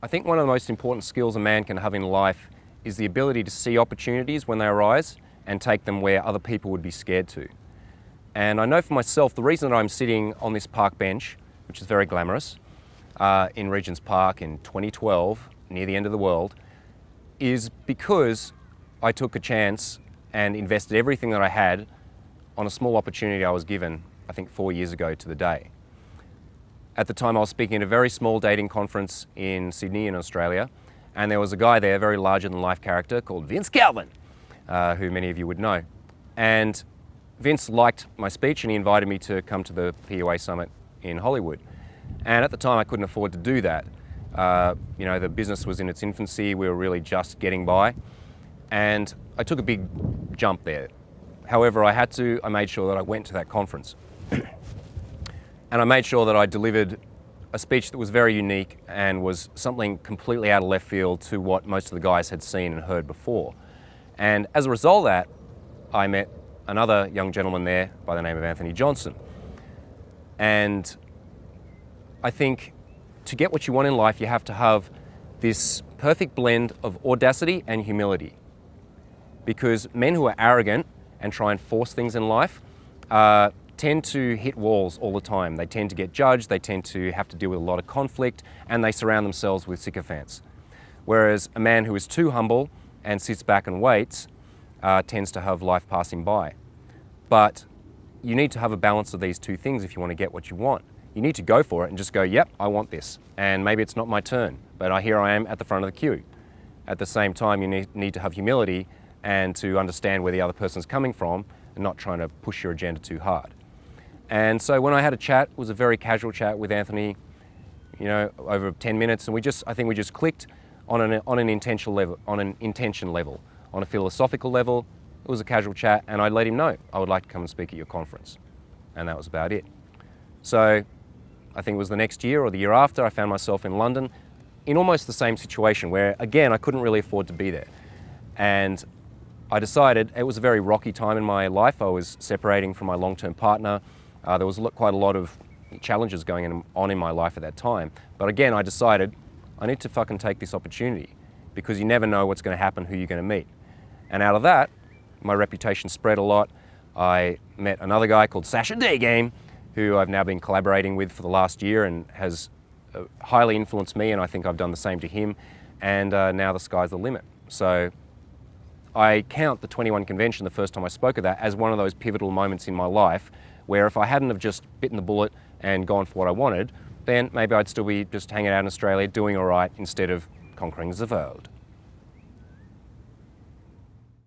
I think one of the most important skills a man can have in life is the ability to see opportunities when they arise and take them where other people would be scared to. And I know for myself, the reason that I'm sitting on this park bench, which is very glamorous, in Regent's Park in 2012, near the end of the world, is because I took a chance and invested everything that I had on a small opportunity I was given, I think 4 years ago to the day. At the time I was speaking at a very small dating conference in Sydney in Australia, and there was a guy there, a very larger than life character called Vince Calvin, who many of you would know. And Vince liked my speech and he invited me to come to the PUA Summit in Hollywood. And at the time I couldn't afford to do that. You know, the business was in its infancy, we were really just getting by. And I took a big jump there. However, I made sure that I went to that conference. And I made sure that I delivered a speech that was very unique and was something completely out of left field to what most of the guys had seen and heard before. And as a result of that, I met another young gentleman there by the name of Anthony Johnson. And I think to get what you want in life, you have to have this perfect blend of audacity and humility. Because men who are arrogant and try and force things in life tend to hit walls all the time. They tend to get judged, they tend to have to deal with a lot of conflict, and they surround themselves with sycophants. Whereas a man who is too humble and sits back and waits tends to have life passing by. But you need to have a balance of these two things if you want to get what you want. You need to go for it and just go, yep, I want this. And maybe it's not my turn, but here I am at the front of the queue. At the same time, you need to have humility and to understand where the other person's coming from and not trying to push your agenda too hard. And so when I had a chat, it was a very casual chat with Anthony, you know, over 10 minutes, and I think we just clicked on an intention level, on a philosophical level. It was a casual chat, and I let him know I would like to come and speak at your conference. And that was about it. So I think it was the next year or the year after, I found myself in London in almost the same situation where, again, I couldn't really afford to be there. And I decided, it was a very rocky time in my life. I was separating from my long-term partner. There was quite a lot of challenges going on in my life at that time. But again, I decided I need to fucking take this opportunity because you never know what's going to happen, who you're going to meet. And out of that, my reputation spread a lot. I met another guy called Sasha Day-Game, who I've now been collaborating with for the last year and has highly influenced me, and I think I've done the same to him. And now the sky's the limit. So I count the 21 convention, the first time I spoke of that, as one of those pivotal moments in my life where if I hadn't have just bitten the bullet and gone for what I wanted, then maybe I'd still be just hanging out in Australia doing all right instead of conquering the world.